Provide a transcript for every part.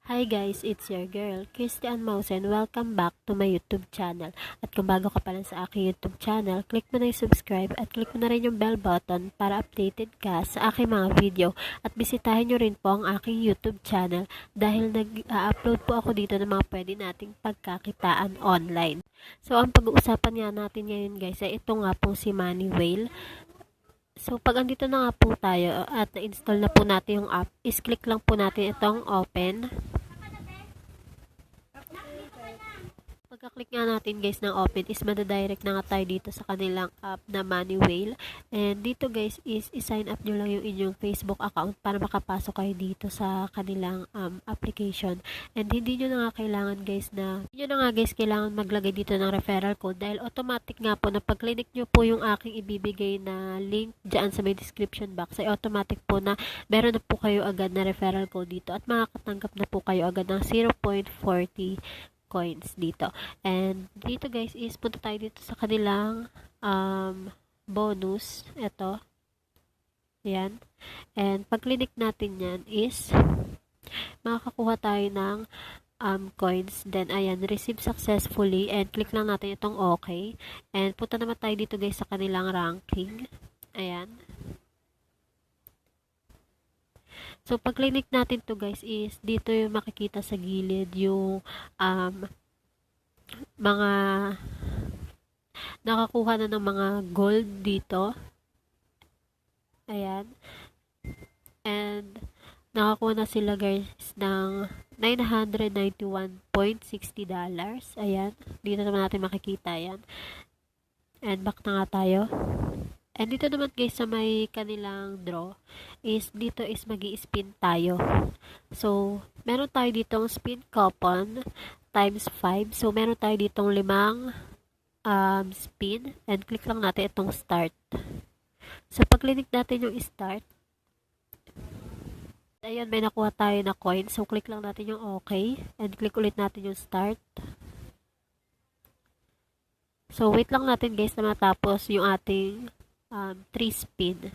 Hi guys, it's your girl, Christian Mouse, and welcome back to my YouTube channel. At kung bago ka pa lang sa aking YouTube channel, click mo na yung subscribe at click mo na rin yung bell button para updated ka sa aking mga video. At bisitahin nyo rin po ang aking YouTube channel dahil nag-upload po ako dito ng mga pwede nating pagkakitaan online. So, ang pag-uusapan nga natin ngayon guys ay ito nga po si Money Whale. So, pag andito na nga po tayo at na-install na po natin yung app, is-click lang po natin itong open. Pagka-click nga natin guys ng open is madadirect na nga tayo dito sa kanilang app na Money Whale. And dito guys is i-sign up nyo lang yung inyong Facebook account para makapasok kayo dito sa kanilang application. And hindi nyo na nga kailangan guys kailangan maglagay dito ng referral code dahil automatic nga po na pag-click nyo po yung aking ibibigay na link dyan sa may description box ay automatic po na meron na po kayo agad na referral code dito at makakatanggap na po kayo agad ng 0.40 coins dito. And dito guys is punta tayo dito sa kanilang bonus. Ito. Ayan. And pag click natin yan is makakakuha tayo ng coins. Then ayan, receive successfully and click lang natin itong okay. And punta naman tayo dito guys sa kanilang ranking. Ayan. So, pag click natin to guys is, dito yung makikita sa gilid yung mga nakakuha na ng mga gold dito. Ayan. And, nakakuha na sila guys ng $991.60. Ayan. Dito naman natin makikita yan. And, back na nga tayo. And dito naman guys sa may kanilang draw is dito is magi-spin tayo. So, meron tayo ditong spin coupon times 5. So, meron tayo ditong 5 spin and click lang natin itong start. So, pag click natin yung start, ayan, may nakuha tayo na coin. So, click lang natin yung okay and click ulit natin yung start. So, wait lang natin guys na matapos yung ating 3 spin.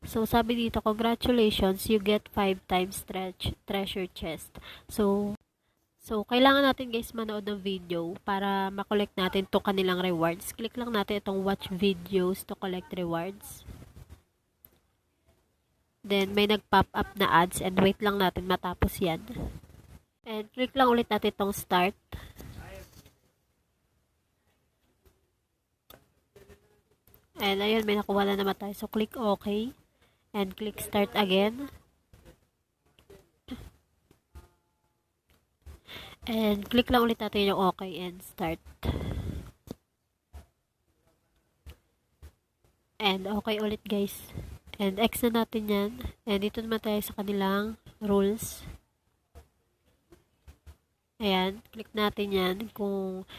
So, sabi dito, congratulations, you get 5 times treasure chest. So, kailangan natin guys manood ng video para makollect natin itong kanilang rewards. Click lang natin itong watch videos to collect rewards. Then, may nag-pop up na ads and wait lang natin matapos yan. And click lang ulit natin itong start. And ayun, may nakuha na naman tayo. So, click OK. And click start again. And click lang ulit natin yung OK and start. And OK ulit guys. And X na natin yan. And dito naman tayo sa kanilang rules. Ayan. Click natin yan kung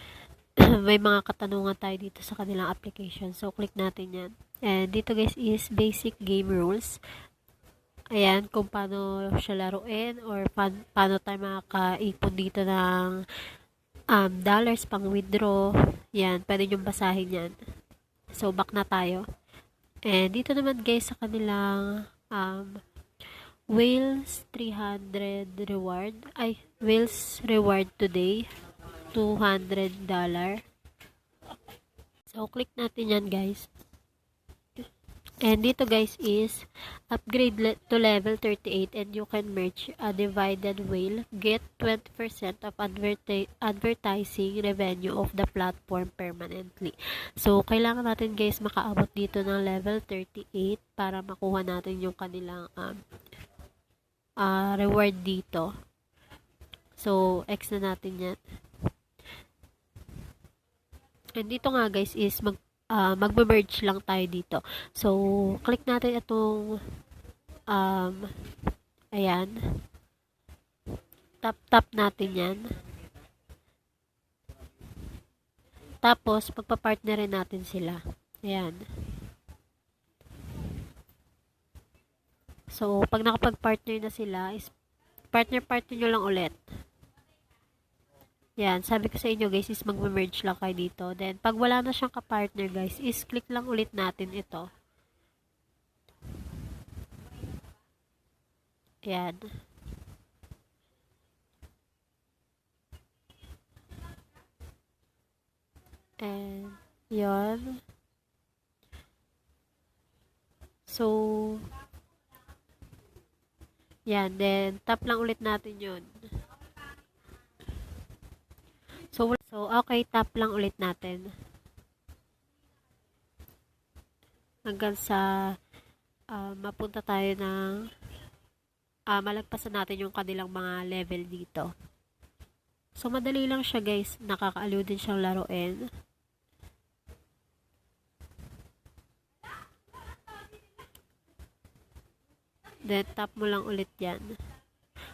may mga katanungan tayo dito sa kanilang application. So, click natin yan. And dito guys is basic game rules. Ayan, kung paano siya laruin or paano tayo makakaipon dito ng dollars pang withdraw. Yan, pwede nyo basahin yan. So, back na tayo. And dito naman guys sa kanilang Whales 300 reward. Whales reward today. $200. So, click natin yan guys. And dito guys is upgrade to level 38 and you can merge a divided whale. Get 20% of advertising revenue of the platform permanently. So, kailangan natin guys makaabot dito ng level 38 para makuha natin yung kanilang reward dito. So, X na natin yan. And dito nga guys is magme-merge lang tayo dito. So, click natin itong ayan. Tap natin yan. Tapos, pagpa-partnerin natin sila. Ayan. So, pag nakapag-partner na sila, is partner nyo lang ulit. Yan, sabi ko sa inyo guys is magme-merge lang kayo dito. Then, pag wala na siyang ka-partner guys, is click lang ulit natin ito. Yan. And, yun. So, yan. Then, tap lang ulit natin yun. So okay, tap lang ulit natin. Hanggang sa mapunta tayo ng malagpasan natin yung kanilang mga level dito. So, madali lang siya guys. Nakakaaliw din siyang laruin. Then, tap mo lang ulit yan.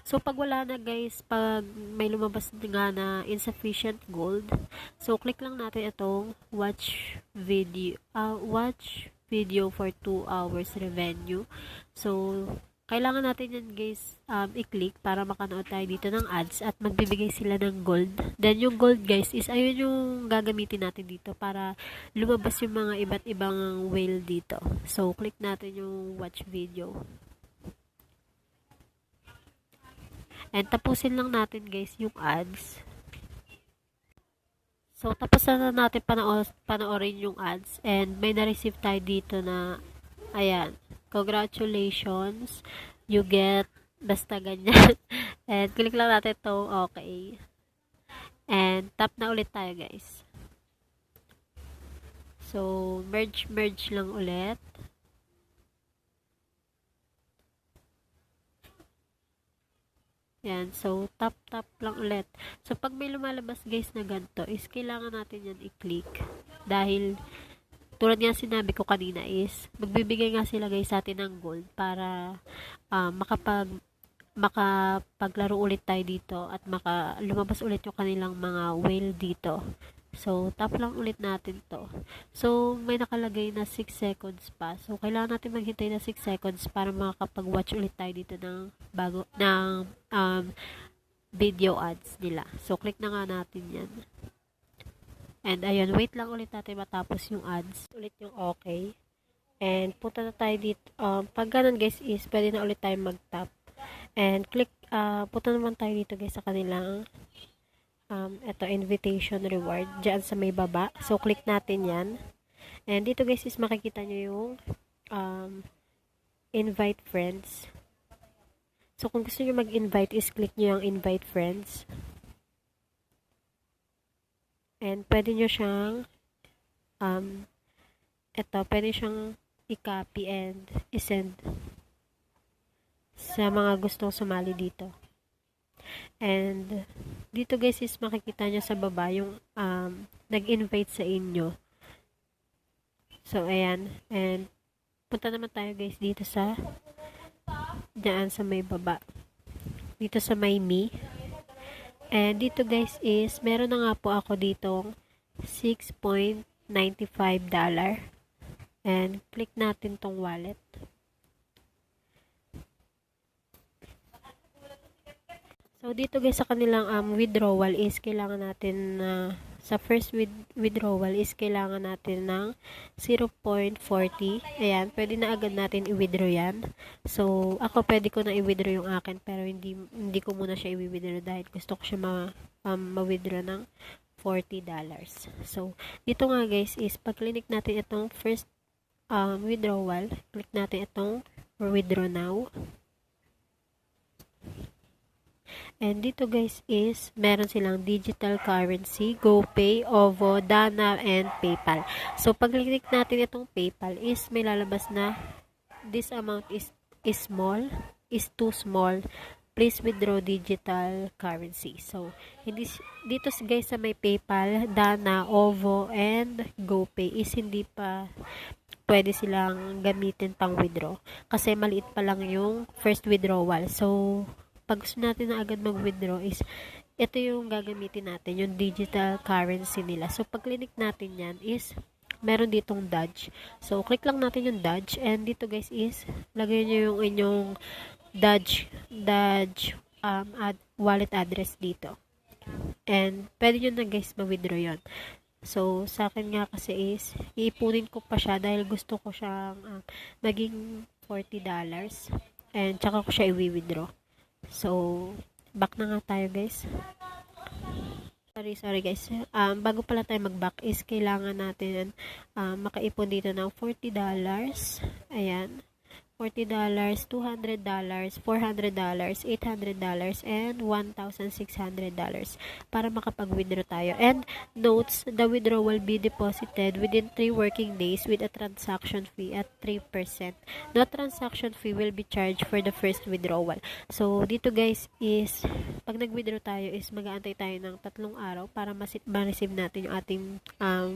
So, pag wala na guys, pag may lumabas nga na insufficient gold, so, click lang natin itong watch video for 2 hours revenue. So, kailangan natin yan guys i-click para makanood tayo dito ng ads at magbibigay sila ng gold. Then yung gold guys is ayun yung gagamitin natin dito para lumabas yung mga iba't ibang whale dito. So click natin yung watch video. And tapusin lang natin guys yung ads. So tapos na natin panoorin yung ads and may na-receive tayo dito na ayan. Congratulations, you get, basta ganyan. And click lang natin itong okay. And tap na ulit tayo guys. So, merge lang ulit. Yan, so tap lang ulit. So, pag may lumalabas guys na ganito, is kailangan natin yan i-click. Dahil, tulad nga sinabi ko kanina is, magbibigay nga sila guys sa atin ng gold para makapaglaro ulit tayo dito at lumabas ulit yung kanilang mga whale dito. So, tap lang ulit natin to. So, may nakalagay na 6 seconds pa. So, kailangan natin maghintay na 6 seconds para makakapag-watch ulit tayo dito ng video ads nila. So, click na nga natin yan. And ayun, wait lang ulit natin matapos yung ads. Ulit yung okay. And punta na tayo dito. Pag ganun guys is, pwede na ulit tayo mag-tap. And click, punta naman tayo dito guys sa kanilang ito, invitation reward. Diyan sa may baba. So, click natin yan. And dito guys is makikita nyo yung invite friends. So, kung gusto nyo mag-invite is click nyo yung invite friends. And pwede nyo siyang pwede siyang i-copy and i-send sa mga gustong sumali dito. And dito guys is makikita nyo sa baba yung nag-invite sa inyo. So ayan, and punta naman tayo guys dito sa dyan sa may baba. Dito sa may me. And dito guys is, meron na nga po ako ditong $6.95. And click natin tong wallet. So dito guys sa kanilang withdrawal is kailangan natin sa first withdrawal is kailangan natin ng 0.40. Ayan, pwede na agad natin i-withdraw yan. So, ako pwede ko na i-withdraw yung akin pero hindi ko muna siya i-withdraw dahil gusto ko siya ma-withdraw ng $40. So, dito nga guys is pag click natin itong first withdrawal, click natin itong withdraw now. And dito guys is, meron silang digital currency, GoPay, OVO, Dana, and PayPal. So, pag click natin itong PayPal is, may lalabas na, this amount is too small. Please withdraw digital currency. So, dito guys sa may PayPal, Dana, OVO, and GoPay is hindi pa pwede silang gamitin pang withdraw. Kasi maliit pa lang yung first withdrawal. So, pag gusto natin na agad mag-withdraw is, ito yung gagamitin natin, yung digital currency nila. So, pag click natin yan is, meron ditong Dodge. So, click lang natin yung Dodge. And dito guys is, lagay nyo yung inyong Dodge wallet address dito. And, pwede nyo na guys ma-withdraw yun. So, sa akin nga kasi is, iipunin ko pa siya dahil gusto ko siyang maging $40. And, tsaka ko siya i-withdraw. So, back na nga tayo guys. sorry guys. Bago pala tayo mag-back is kailangan natin makaipon dito ng $40. Ayan. $40, $200, $400, $800, and $1,600 para makapag-withdraw tayo. And notes, the withdrawal will be deposited within 3 working days with a transaction fee at 3%. No transaction fee will be charged for the first withdrawal. So, dito guys is, pag nag-withdraw tayo is mag-aantay tayo ng 3 araw para ma-receive natin yung ating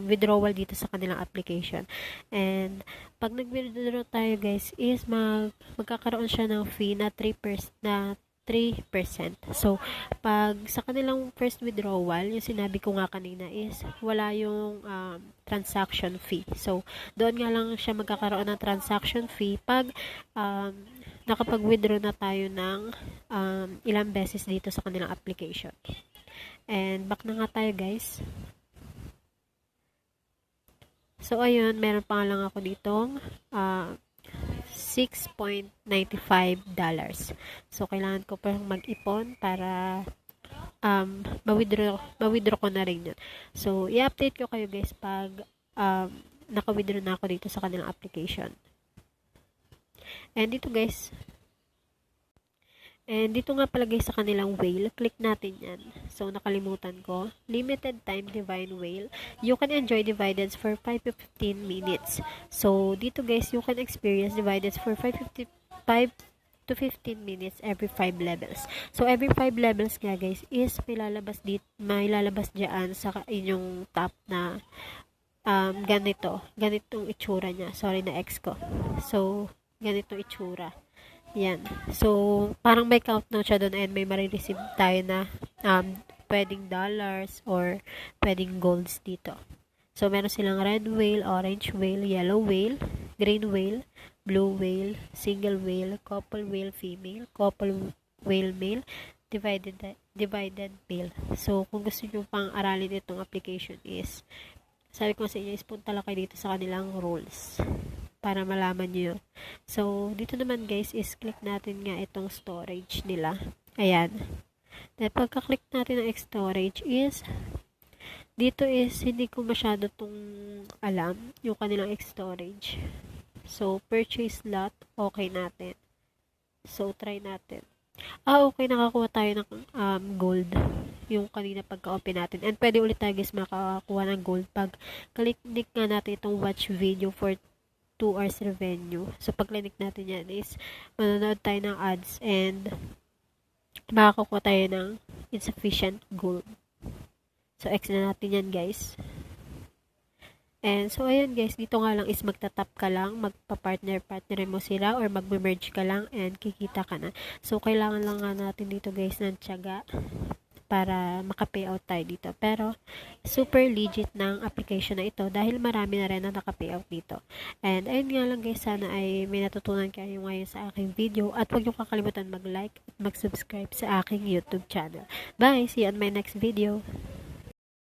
withdrawal dito sa kanilang application. And, pag nag-withdraw tayo guys is magkakaroon siya ng fee na 3%. So, pag sa kanilang first withdrawal, yung sinabi ko nga kanina is wala yung transaction fee. So, doon nga lang siya magkakaroon ng transaction fee pag nakapag-withdraw na tayo ng ilang beses dito sa kanilang application. And back na nga tayo guys. So, ayun, meron pa lang ako ditong $6.95. So, kailangan ko pa mag-ipon para ma-withdraw ko na rin yun. So, i-update ko kayo guys pag naka-withdraw na ako dito sa kanilang application. And dito guys, dito nga pala guys sa kanilang whale, click natin yan. So, nakalimutan ko. Limited time divine whale. You can enjoy dividends for 5 to 15 minutes. So, dito guys, you can experience dividends for 5 to 15 minutes every 5 levels. So, every 5 levels nga guys is may lalabas dyan sa inyong top na ganitong itsura niya. Sorry na ex ko. So, ganitong itsura. Yan. So, parang may countdown siya doon and may marireceive tayo na pwedeng dollars or pwedeng golds dito. So, meron silang red whale, orange whale, yellow whale, green whale, blue whale, single whale, couple whale female, couple whale male, divided male. So, kung gusto nyo pang aralin itong application is, sabi ko sa inyo is punta lang kayo dito sa kanilang rules para malaman nyo yun. So, dito naman guys is click natin nga itong storage nila. Ayan. Then, pagka-click natin ng storage is dito is hindi ko masyado itong alam yung kanilang storage. So, purchase lot, okay natin. So, try natin. Okay, nakakuha tayo ng gold yung kanina pagka-open natin. And pwede ulit tayo guys makakuha ng gold pag click nga natin itong watch video for 2 hours revenue. So, pag click natin yan is manonood tayo ng ads and makakuha tayo ng insufficient gold. So, X na natin yan guys. And so, ayan guys, dito nga lang is magtatap ka lang, magpa-partner mo sila or mag-merge ka lang and kikita ka na. So, kailangan lang nga natin dito guys ng tiyaga para maka-payout tayo dito. Pero, super legit ng application na ito dahil marami na rin na naka-payout dito. And, ayun nga lang guys, sana ay may natutunan kayo ngayon sa aking video at huwag niyo kakalimutan mag-like at mag-subscribe sa aking YouTube channel. Bye! See you on my next video!